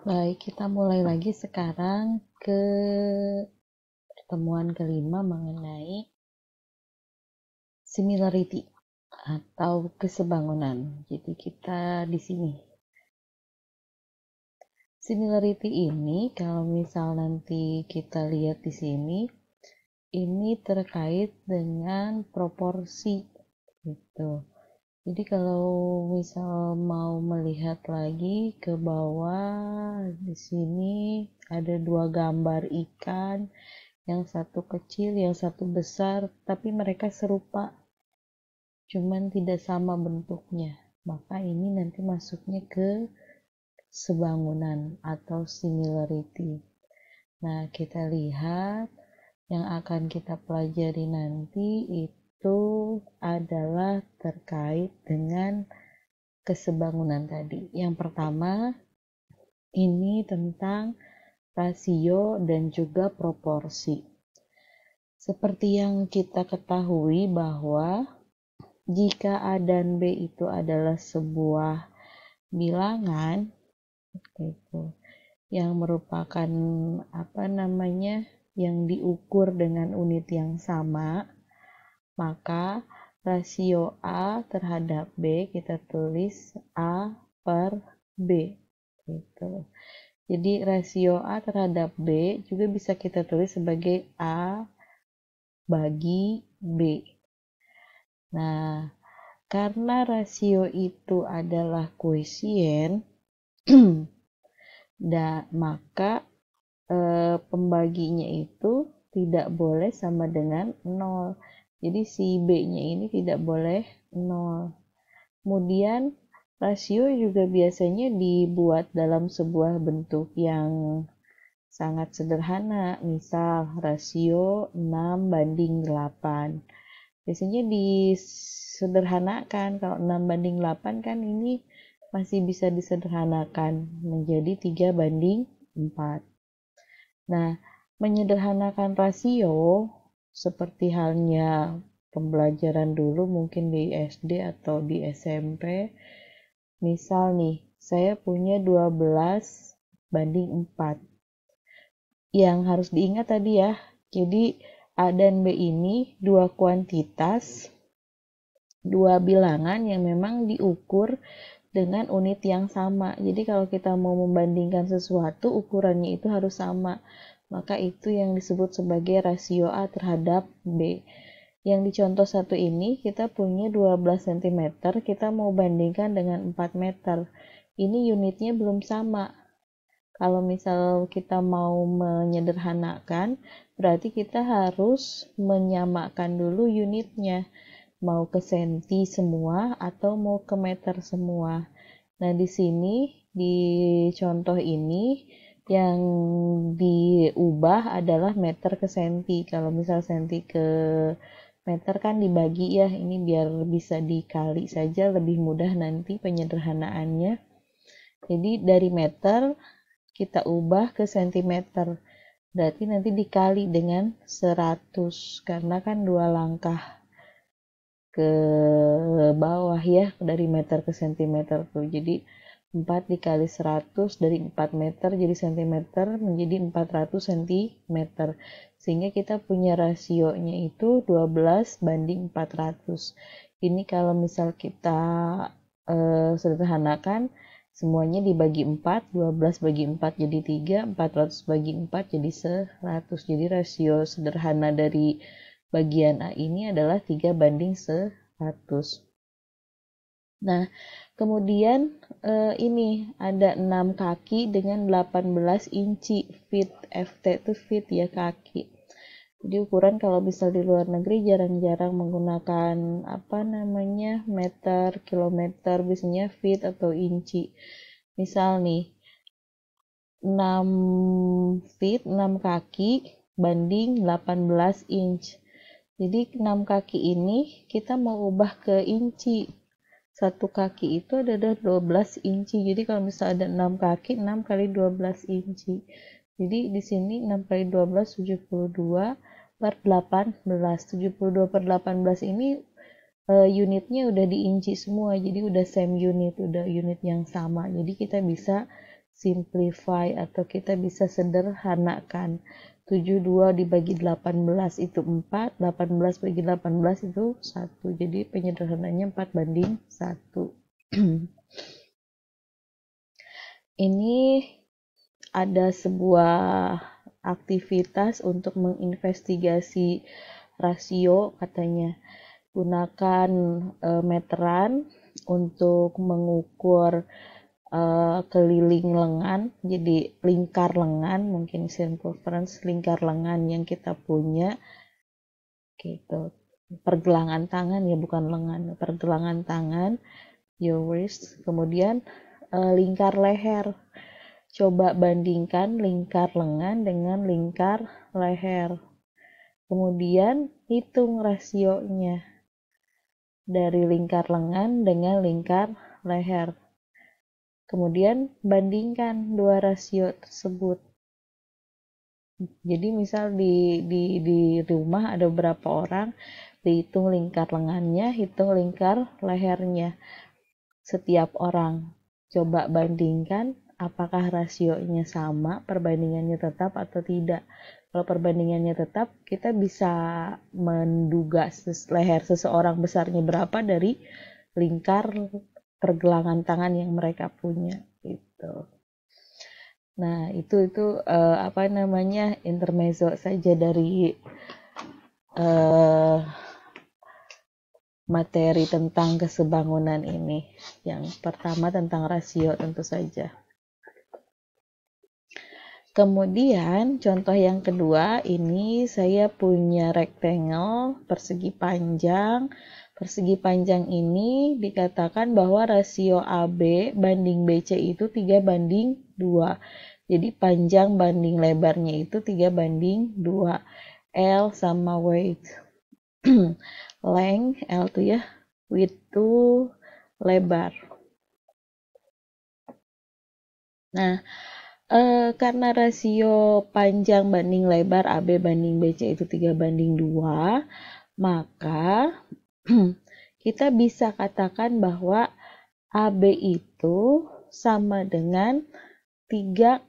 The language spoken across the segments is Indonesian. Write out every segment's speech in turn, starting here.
Baik, kita mulai lagi sekarang ke pertemuan kelima mengenai similarity atau kesebangunan. Jadi kita di sini. Similarity ini kalau misal nanti kita lihat di sini, ini terkait dengan proporsi gitu. Jadi kalau misal mau melihat lagi ke bawah, di sini ada dua gambar ikan, yang satu kecil, yang satu besar, tapi mereka serupa, cuman tidak sama bentuknya. Maka ini nanti masuknya ke sebangunan atau similarity. Nah, kita lihat yang akan kita pelajari nanti itu adalah terkait dengan kesebangunan tadi. Yang pertama, ini tentang rasio dan juga proporsi. Seperti yang kita ketahui bahwa jika A dan B itu adalah sebuah bilangan gitu, yang merupakan yang diukur dengan unit yang sama, maka rasio A terhadap B kita tulis A per B gitu. Jadi rasio A terhadap B juga bisa kita tulis sebagai A bagi B. Nah, karena rasio itu adalah koefisien, maka pembaginya itu tidak boleh sama dengan 0. Jadi si B-nya ini tidak boleh 0. Kemudian rasio juga biasanya dibuat dalam sebuah bentuk yang sangat sederhana, misal rasio 6:8. Biasanya disederhanakan, kalau 6:8 kan ini masih bisa disederhanakan menjadi 3:4. Nah, menyederhanakan rasio seperti halnya pembelajaran dulu mungkin di SD atau di SMP. Misal nih, saya punya 12:4. Yang harus diingat tadi ya, jadi A dan B ini dua kuantitas, dua bilangan yang memang diukur dengan unit yang sama. Jadi kalau kita mau membandingkan sesuatu, ukurannya itu harus sama. Maka itu yang disebut sebagai rasio A terhadap B. Yang di contoh satu ini, kita punya 12 cm, kita mau bandingkan dengan 4 meter. Ini unitnya belum sama. Kalau misal kita mau menyederhanakan, berarti kita harus menyamakan dulu unitnya. Mau ke senti semua atau mau ke meter semua. Nah, di sini di contoh ini yang diubah adalah meter ke senti. Kalau misal senti ke meter kan dibagi ya, ini biar bisa dikali saja lebih mudah nanti penyederhanaannya. Jadi dari meter kita ubah ke sentimeter. Berarti nanti dikali dengan 100 karena kan dua langkah ke bawah ya, dari meter ke sentimeter tuh. Jadi 4 dikali 100 dari 4 meter jadi sentimeter menjadi 400 cm. Sehingga kita punya rasionya itu 12:400. Ini kalau misal kita sederhanakan, semuanya dibagi 4, 12 bagi 4 jadi 3, 400 bagi 4 jadi 100. Jadi rasio sederhana dari bagian A ini adalah 3:100. Nah, kemudian ini ada 6 kaki dengan 18 inci feet. FT itu feet ya, kaki. Jadi ukuran kalau bisa di luar negeri jarang-jarang menggunakan meter, kilometer, biasanya feet atau inci. Misal nih, 6 feet, 6 kaki banding 18 inch. Jadi 6 kaki ini kita mau ubah ke inci. Satu kaki itu ada 12 inci. Jadi kalau misalnya ada 6 kaki, 6 kali 12 inci. Jadi di sini 6 kali 12, 72 per 18. 72 per 18 ini unitnya udah di inci semua. Jadi udah same unit, udah unit yang sama. Jadi kita bisa simplify atau kita bisa sederhanakan. 72 dibagi 18 itu 4, 18 bagi 18 itu 1. Jadi penyederhanaannya 4:1. Ini ada sebuah aktivitas untuk menginvestigasi rasio katanya. Gunakan meteran untuk mengukur keliling lengan, jadi lingkar lengan, mungkin circumference lingkar lengan yang kita punya gitu. Pergelangan tangan ya, bukan lengan, pergelangan tangan, your wrist. Kemudian lingkar leher. Coba bandingkan lingkar lengan dengan lingkar leher. Kemudian hitung rasionya dari lingkar lengan dengan lingkar leher. Kemudian bandingkan dua rasio tersebut. Jadi misal di rumah ada beberapa orang, dihitung lingkar lengannya, hitung lingkar lehernya setiap orang. Coba bandingkan apakah rasionya sama, perbandingannya tetap atau tidak. Kalau perbandingannya tetap, kita bisa menduga leher seseorang besarnya berapa dari lingkar pergelangan tangan yang mereka punya gitu. Nah, itu intermezzo saja dari materi tentang kesebangunan ini. Yang pertama tentang rasio tentu saja. Kemudian contoh yang kedua, ini saya punya rectangle persegi panjang. Persegi panjang ini dikatakan bahwa rasio AB banding BC itu 3:2. Jadi panjang banding lebarnya itu 3:2. L sama weight. Length L tuh ya, width tuh lebar. Nah, karena rasio panjang banding lebar AB banding BC itu 3:2, maka kita bisa katakan bahwa AB itu sama dengan 3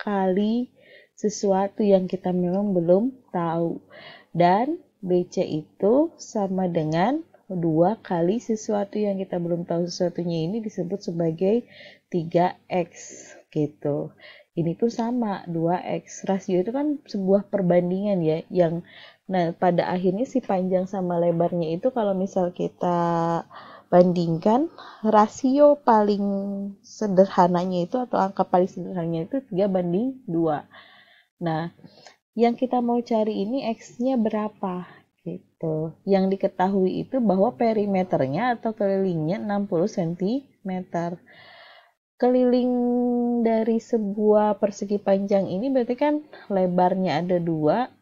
kali sesuatu yang kita memang belum tahu. Dan BC itu sama dengan 2 kali sesuatu yang kita belum tahu. Sesuatunya ini disebut sebagai 3X gitu. Ini tuh sama 2X. Rasio itu kan sebuah perbandingan ya, yang pada akhirnya si panjang sama lebarnya itu kalau misal kita bandingkan, rasio paling sederhananya itu atau angka paling sederhananya itu 3:2. Nah, yang kita mau cari ini X-nya berapa gitu. Yang diketahui itu bahwa perimeternya atau kelilingnya 60 cm. Keliling dari sebuah persegi panjang ini berarti kan lebarnya ada 2,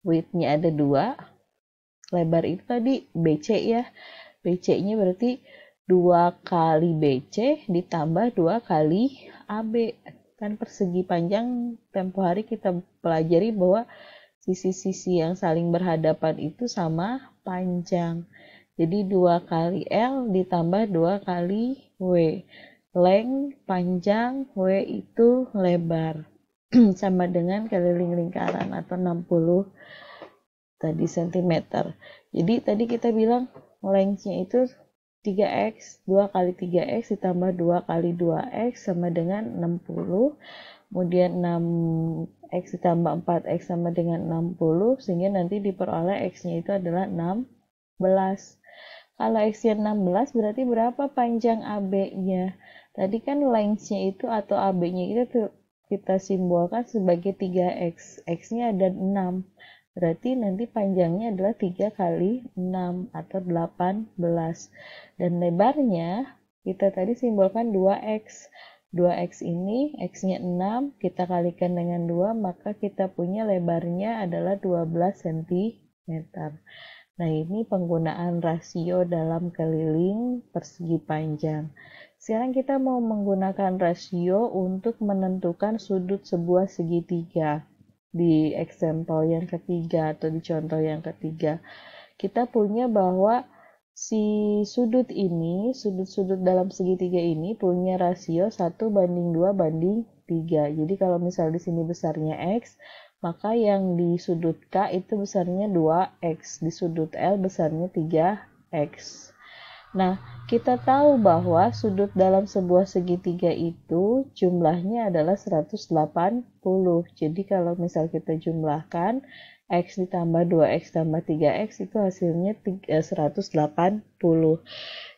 width-nya ada 2. Lebar itu tadi BC ya. BC-nya berarti 2 kali BC ditambah 2 kali AB. Kan persegi panjang tempo hari kita pelajari bahwa sisi-sisi yang saling berhadapan itu sama panjang. Jadi 2 kali L ditambah 2 kali W. Length panjang, W itu lebar. Sama dengan keliling lingkaran atau 60 tadi cm. Jadi tadi kita bilang length-nya itu 3X, 2 kali 3X ditambah 2 kali 2X sama dengan 60. Kemudian 6X ditambah 4X sama dengan 60, sehingga nanti diperoleh X-nya itu adalah 16. Kalau X-nya 16 berarti berapa panjang AB-nya? Tadi kan length-nya itu atau AB-nya itu kita simbolkan sebagai 3X. X-nya ada 6. Berarti nanti panjangnya adalah 3 kali 6 atau 18. Dan lebarnya kita tadi simbolkan 2X. 2X ini, X-nya 6, kita kalikan dengan 2, maka kita punya lebarnya adalah 12 cm. Nah, ini penggunaan rasio dalam keliling persegi panjang. Sekarang kita mau menggunakan rasio untuk menentukan sudut sebuah segitiga. Di example yang ketiga atau di contoh yang ketiga, kita punya bahwa si sudut-sudut dalam segitiga ini punya rasio 1:2:3. Jadi kalau misal di sini besarnya X, maka yang di sudut K itu besarnya 2X, di sudut L besarnya 3X. Nah, kita tahu bahwa sudut dalam sebuah segitiga itu jumlahnya adalah 180. Jadi kalau misal kita jumlahkan X ditambah 2X tambah 3X itu hasilnya 180.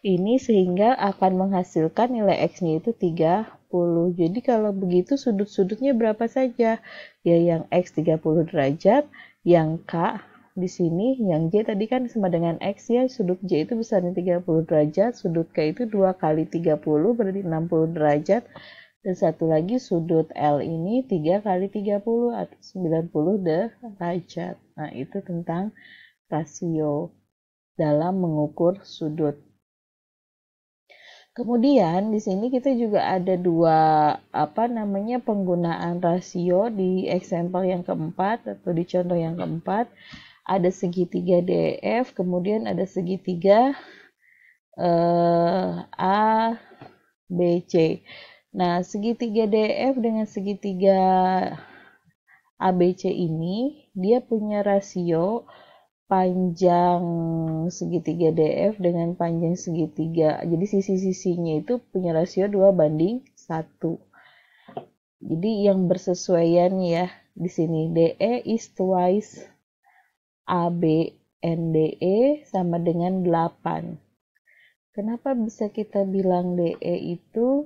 Ini sehingga akan menghasilkan nilai X-nya itu 30. Jadi kalau begitu sudut-sudutnya berapa saja? Ya yang X 30 derajat, yang K di sini, yang J tadi kan sama dengan X ya, sudut J itu besarnya 30 derajat, sudut K itu 2 kali 30 berarti 60 derajat, dan satu lagi sudut L ini 3 kali 30 atau 90 derajat. Nah, itu tentang rasio dalam mengukur sudut. Kemudian di sini kita juga ada dua penggunaan rasio di example yang keempat atau di contoh yang keempat. Ada segitiga DEF, kemudian ada segitiga ABC. Nah, segitiga DEF dengan segitiga ABC ini dia punya rasio panjang segitiga DF dengan panjang segitiga. Jadi sisi-sisinya itu punya rasio 2:1. Jadi yang bersesuaian ya di sini DE is twice AB and DE sama dengan 8. Kenapa bisa kita bilang DE itu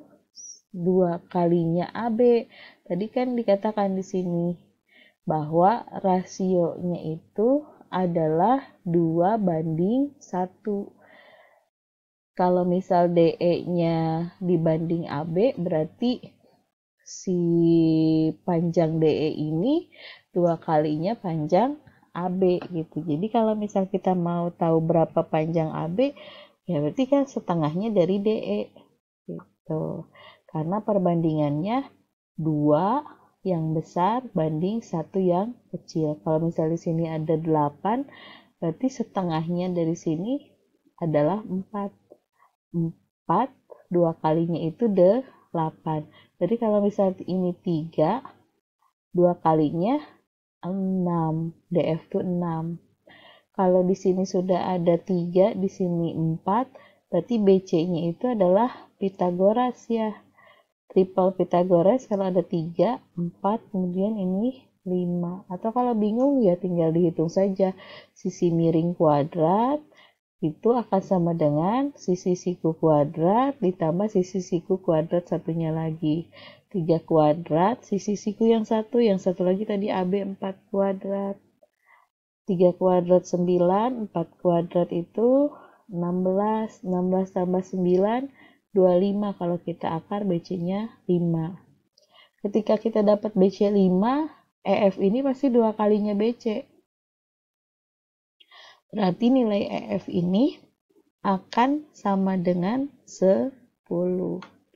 2 kalinya AB? Tadi kan dikatakan di sini bahwa rasionya itu adalah 2:1. Kalau misal DE-nya dibanding AB, berarti si panjang DE ini 2 kalinya panjang AB gitu. Jadi kalau misal kita mau tahu berapa panjang AB, ya berarti kan setengahnya dari DE gitu. Karena perbandingannya 2 yang besar banding 1 yang kecil. Kalau misal di sini ada 8, berarti setengahnya dari sini adalah 4. 4, 2 kalinya itu 8. Jadi kalau misal ini 3, 2 kalinya 6. DF itu 6. Kalau di sini sudah ada 3, di sini 4, berarti BC-nya itu adalah Pitagoras ya. Triple Pitagoras kalau ada 3, 4, kemudian ini 5. Atau kalau bingung ya tinggal dihitung saja. Sisi miring kuadrat itu akan sama dengan sisi siku kuadrat ditambah sisi siku kuadrat satunya lagi. 3 kuadrat, sisi siku yang satu lagi tadi AB 4 kuadrat. 3 kuadrat 9, 4 kuadrat itu 16. 16 tambah 9, 25 kalau kita akar BC-nya 5. Ketika kita dapat BC 5, EF ini pasti 2 kalinya BC. Berarti nilai EF ini akan sama dengan 10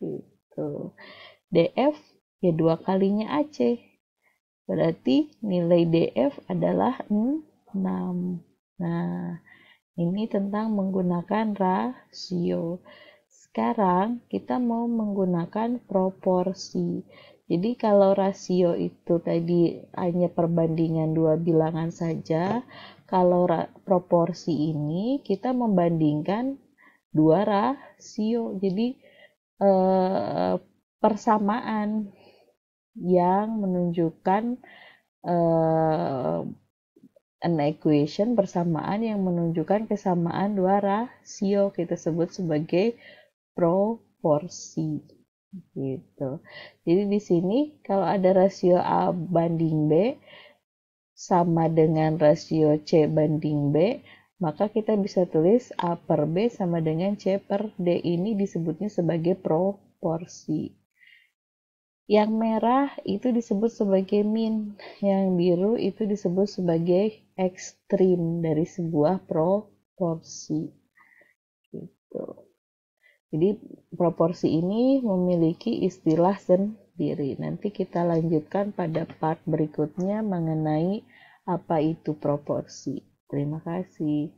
gitu. DF ya 2 kalinya AC. Berarti nilai DF adalah 6. Nah, ini tentang menggunakan rasio. Sekarang kita mau menggunakan proporsi. Jadi kalau rasio itu tadi hanya perbandingan 2 bilangan saja, kalau proporsi ini kita membandingkan 2 rasio. Jadi persamaan yang menunjukkan an equation, persamaan yang menunjukkan kesamaan 2 rasio kita sebut sebagai proporsi gitu. Jadi di sini kalau ada rasio A banding B sama dengan rasio C banding B, maka kita bisa tulis A per B sama dengan C per D. Ini disebutnya sebagai proporsi. Yang merah itu disebut sebagai mean, yang biru itu disebut sebagai ekstrim dari sebuah proporsi gitu. Jadi proporsi ini memiliki istilah sendiri. Nanti kita lanjutkan pada part berikutnya mengenai apa itu proporsi. Terima kasih.